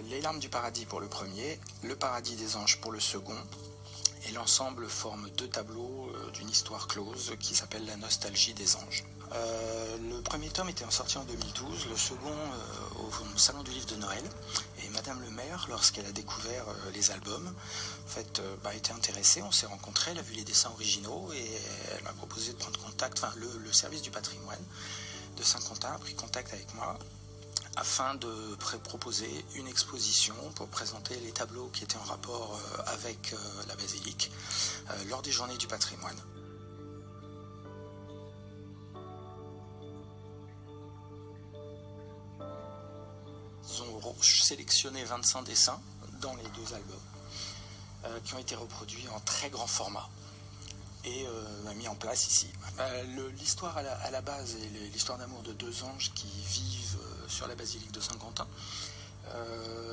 Les larmes du paradis pour le premier, le paradis des anges pour le second, et l'ensemble forme 2 tableaux d'une histoire close qui s'appelle La nostalgie des anges. Le premier tome était sorti en 2012, le second au Salon du livre de Noël, et Madame le maire, lorsqu'elle a découvert les albums, en fait, était intéressée, on s'est rencontrés, elle a vu les dessins originaux et elle m'a proposé de prendre contact, enfin le service du patrimoine de Saint-Quentin a pris contact avec moi afin de proposer une exposition pour présenter les tableaux qui étaient en rapport avec la basilique lors des journées du patrimoine. Ils ont sélectionné 25 dessins dans les 2 albums qui ont été reproduits en très grand format et mis en place ici. L'histoire à la base est l'histoire d'amour de 2 anges qui vivent sur la basilique de Saint-Quentin.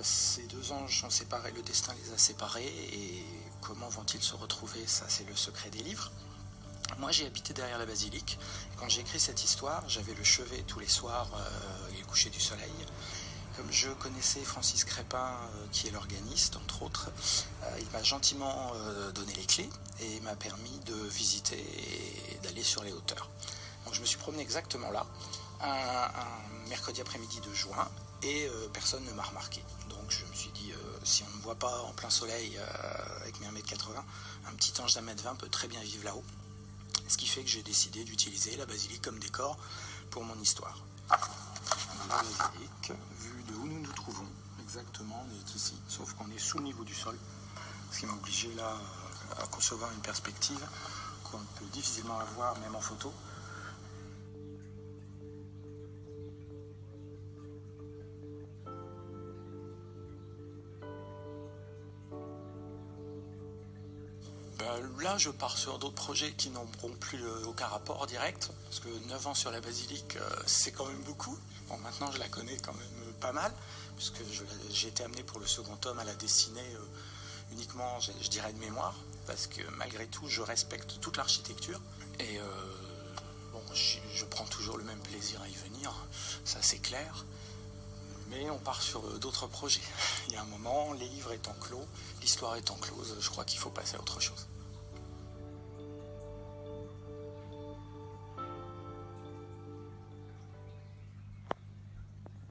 Ces 2 anges sont séparés, le destin les a séparés, et comment vont-ils se retrouver? Ça, c'est le secret des livres. Moi, j'ai habité derrière la basilique. Quand j'ai écrit cette histoire, j'avais le chevet tous les soirs et le coucher du soleil. Comme je connaissais Francis Crépin, qui est l'organiste, entre autres, il m'a gentiment donné les clés et m'a permis de visiter et d'aller sur les hauteurs. Donc je me suis promené exactement là, un mercredi après-midi de juin, et personne ne m'a remarqué. Donc je me suis dit, si on ne me voit pas en plein soleil avec mes 1m80, un petit ange d'1m20 peut très bien vivre là-haut. Ce qui fait que j'ai décidé d'utiliser la basilique comme décor pour mon histoire. La basilique, vue de où nous nous trouvons, exactement, on est ici, sauf qu'on est sous le niveau du sol, ce qui m'a obligé là à concevoir une perspective qu'on peut difficilement avoir même en photo. Là, je pars sur d'autres projets qui n'auront plus aucun rapport direct, parce que 9 ans sur la basilique, c'est quand même beaucoup. Bon, maintenant, je la connais quand même pas mal, puisque j'ai été amené pour le second tome à la dessiner uniquement, je dirais, de mémoire, parce que malgré tout, je respecte toute l'architecture, et je prends toujours le même plaisir à y venir, ça c'est clair. Mais on part sur d'autres projets. Il y a un moment, les livres étant clos, l'histoire étant close, je crois qu'il faut passer à autre chose.